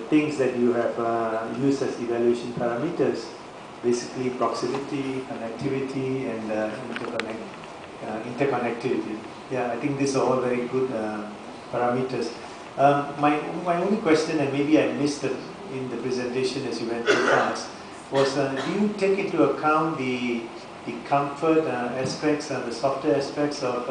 things that you have used as evaluation parameters, basically proximity, connectivity, and interconnectivity. Yeah, I think these are all very good parameters. My only question, and maybe I missed it in the presentation as you went too fast, was do you take into account the comfort aspects and the softer aspects of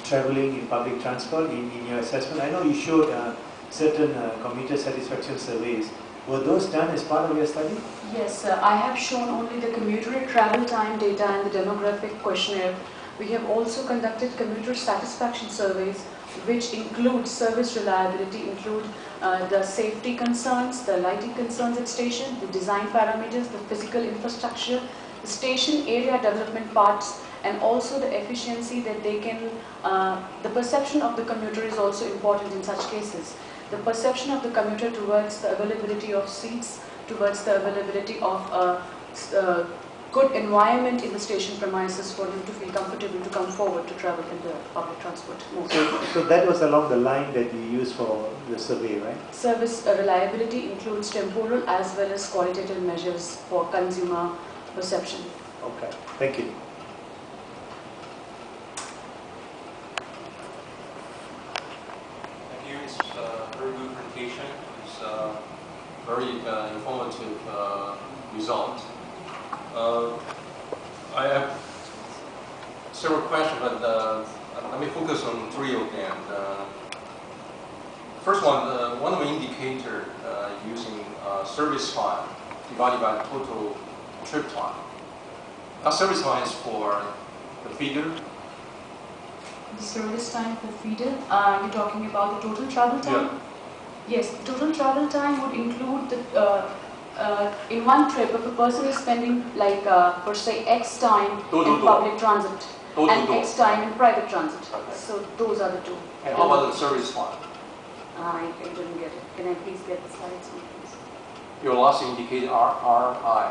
traveling in public transport in your assessment? I know you showed certain commuter satisfaction surveys. Were those done as part of your study? Yes, I have shown only the commuter travel time data and the demographic questionnaire. We have also conducted commuter satisfaction surveys, which include service reliability, include the safety concerns, the lighting concerns at station, the design parameters, the physical infrastructure, the station area development parts, and also the efficiency that they can, the perception of the commuter is also important in such cases. The perception of the commuter towards the availability of seats, towards the availability of a good environment in the station premises for them to feel comfortable to come forward to travel in the public transport mode. So that was along the line that you used for the survey, right? Service reliability includes temporal as well as qualitative measures for consumer perception. Okay, thank you. Thank you. It's a very good presentation. It's a very informative result. I have several questions, but let me focus on three of them. First one of the indicator using service time divided by total trip time. That service time is for the feeder. The service time for feeder, you're talking about the total travel time? Yeah. Yes, total travel time would include the in one trip, if a person is spending like per se X time in public transit and X time in private transit. Okay. So those are the two. And how about the service time? I didn't get it. Can I please get the slides on, please? Your last indicator RI.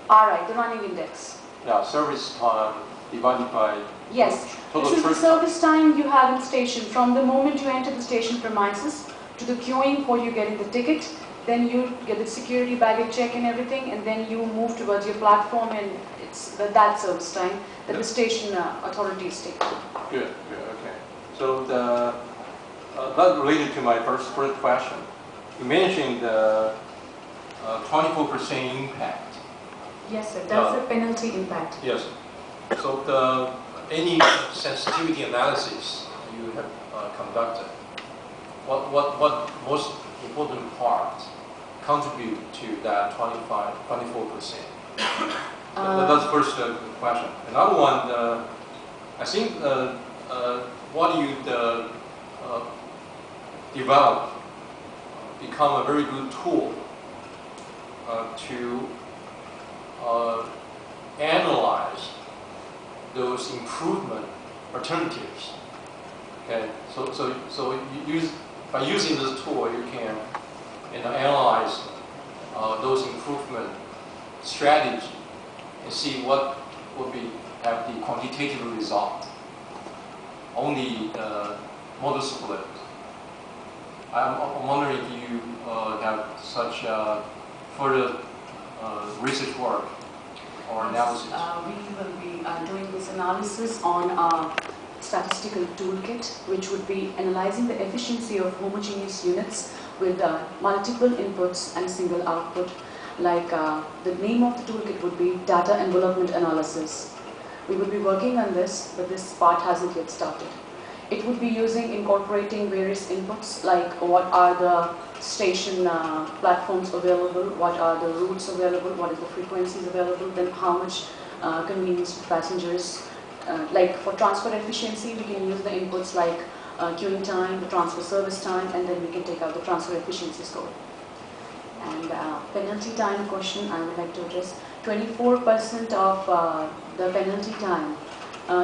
RI, the running index. Yeah, service time divided by yes. total This is trip the service time you have in the station from the moment you enter the station premises to the queuing for you getting the ticket. Then you get the security baggage check and everything, and then you move towards your platform, and it's that service time that the station authorities take. Good, okay. So that related to my first question. You mentioned the 24% impact. Yes, sir. That's the penalty impact. Yes. So any sensitivity analysis you have conducted, what most important part contribute to that 24%? That's the first question. Another one, I think what you develop become a very good tool to analyze those improvement alternatives. Okay, so you use, by using this tool, you can analyze those improvement strategy and see what would have the quantitative result on the model split. I'm wondering if you have such further research work or analysis. We will be doing this analysis on a statistical toolkit, which would be analyzing the efficiency of homogeneous units with multiple inputs and single output. Like the name of the toolkit would be data envelopment analysis. We will be working on this, but this part hasn't yet started. It would be incorporating various inputs, like what are the station platforms available, what are the routes available, what is the frequencies available, then how much convenience to passengers. Like for transport efficiency, we can use the inputs like queuing time, the transfer service time, and then we can take out the transfer efficiency score. And penalty time question I would like to address. 24% of the penalty time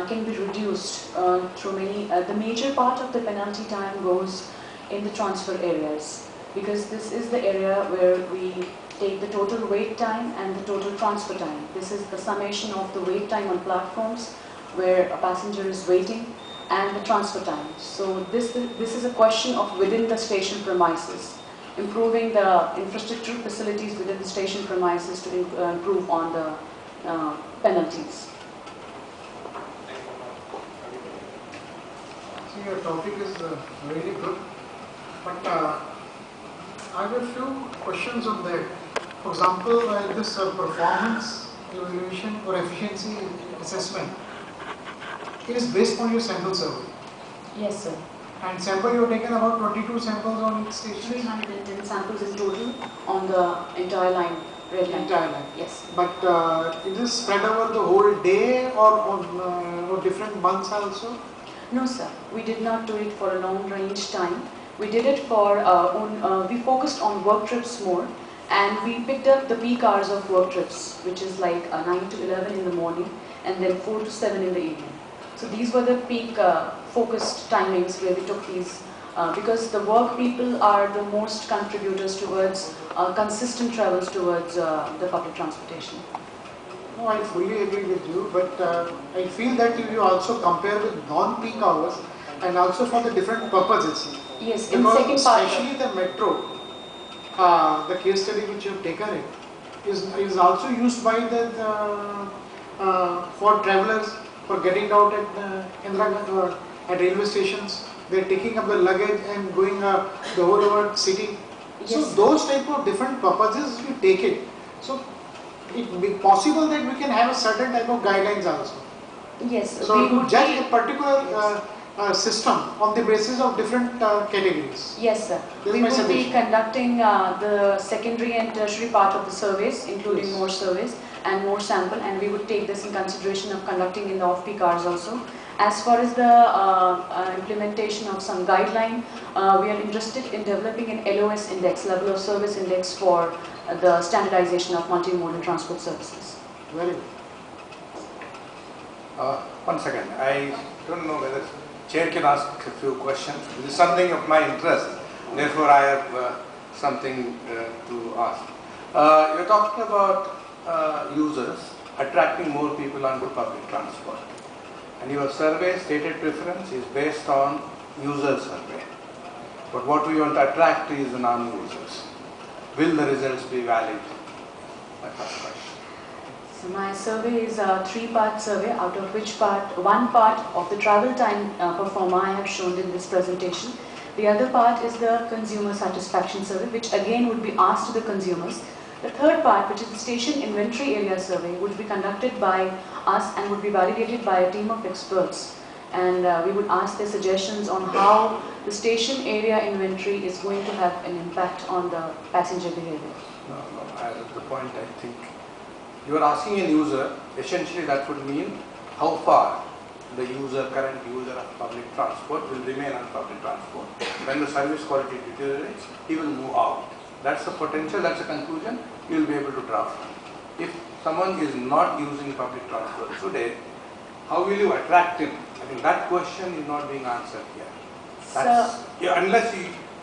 can be reduced through many, the major part of the penalty time goes in the transfer areas, because this is the area where we take the total wait time and the total transfer time. This is the summation of the wait time on platforms where a passenger is waiting and the transfer time. So this is a question of within the station premises. improving the infrastructure facilities within the station premises to improve on the penalties. See, your topic is really good, but I have a few questions on that. For example, this performance evaluation or efficiency assessment is based on your sample survey. Yes, sir. And sample you have taken about 22 samples on each station? 310 samples in total on the entire line, red line. Entire line. Yes. But is this spread over the whole day or on different months also? No, sir. We did not do it for a long range time. We did it for we focused on work trips more, and we picked up the peak hours of work trips, which is like 9 to 11 in the morning and then 4 to 7 in the evening. So these were the peak focused timings where we took these because the work people are the most contributors towards consistent travels towards the public transportation. No, I fully agree with you, but I feel that if you also compare with non-peak hours and also for the different purposes. Yes, in the second because part. Especially the metro, the case study which you have taken it, is also used by the for travelers for getting out at Indira Gandhi at railway stations. They are taking up the luggage and going the whole over city. Yes. So those type of different purposes we take it. So it may be possible that we can have a certain type of guidelines also. Yes. So we to would judge be, a particular system on the basis of different categories. yes, sir. This We is my will be suggestion. conducting the secondary and tertiary part of the surveys, including Yes. more surveys and more sample, and we would take this in consideration of conducting in the off-peak hours also. As far as the implementation of some guideline, we are interested in developing an LOS index, level of service index, for the standardization of multimodal transport services. Very good. One second, I don't know whether Chair can ask a few questions. This is something of my interest, therefore I have something to ask. You're talking about users attracting more people onto public transport, and your survey stated preference is based on user survey. But what we want to attract is the non-users. Will the results be valid? My first question. So my survey is a 3-part survey, out of which one part of the travel time performer I have shown in this presentation. The other part is the consumer satisfaction survey, which again would be asked to the consumers. The third part, which is the station inventory area survey, would be conducted by us and would be validated by a team of experts. And we would ask their suggestions on how the station area inventory is going to have an impact on the passenger behavior. No, the point I think, you are asking a user, essentially that would mean how far the current user of public transport will remain on public transport. When the service quality deteriorates, he will move out. That's the potential, that's the conclusion you will be able to draw from. If someone is not using public transport today, how will you attract him? I think that question is not being answered here. Unless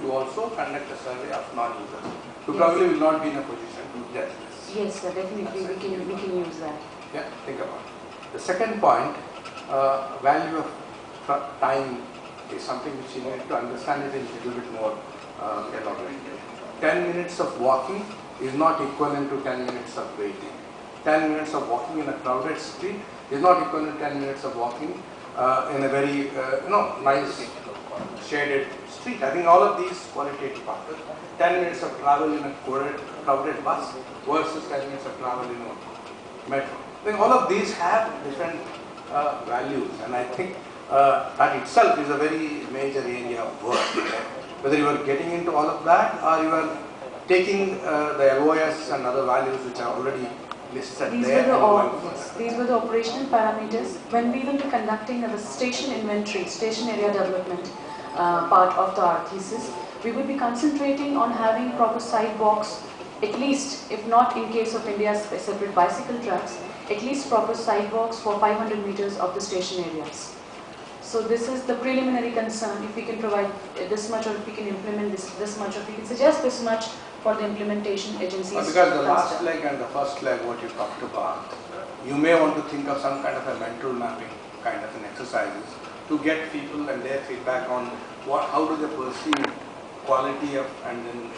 you also conduct a survey of non-users, you probably will not be in a position to judge this. Yes, sir, definitely we can use that. Yeah, think about it. The second point, value of time is something which you need to understand it in a little bit more elaborated. 10 minutes of walking is not equivalent to 10 minutes of waiting. 10 minutes of walking in a crowded street is not equivalent to 10 minutes of walking in a very nice shaded street. I think all of these qualitative factors, 10 minutes of travel in a crowded bus versus 10 minutes of travel in a metro. I think all of these have different values, and I think that itself is a very major area of work. Whether you are getting into all of that or you are taking the LOS and other values which are already listed These were the operational parameters. When we will be conducting the station inventory, station area development part of our thesis, we will be concentrating on having proper sidewalks, at least, if not in case of India's separate bicycle tracks, at least proper sidewalks for 500 meters of the station areas. So this is the preliminary concern. If we can provide this much, or if we can implement this much, or if we can suggest this much for the implementation agencies. Because the last leg and the first leg, what you talked about, you may want to think of some kind of a mental mapping kind of an exercises to get people and their feedback on how do they perceive quality of and then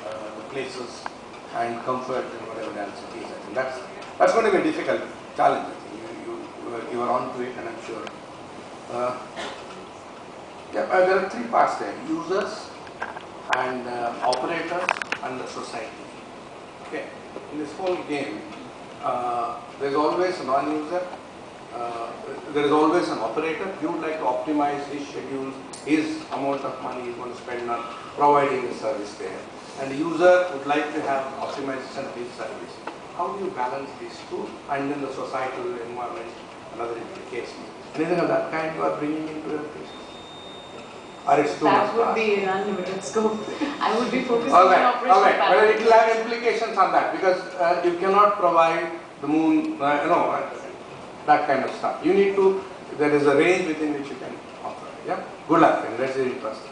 places and comfort and whatever else it is. I think that's going to be a difficult challenge. I think you are on to it, and I'm sure. There are three parts there: users and operators and the society. Okay, in this whole game, there is always a non-user. There is always an operator. He would like to optimize his schedule, his amount of money he is going to spend on providing the service there. And the user would like to have optimization of his service. How do you balance these two? And then the societal environment and other implications. Anything of that kind you are bringing into your case? Or it's too That much would fast? be an unlimited scope. I would be focusing All on right, operational all right. But parameters. it will have implications on that, because you cannot provide the moon, that kind of stuff. You need to, there is a range within which you can offer. Yeah? Good luck, and that's very interesting.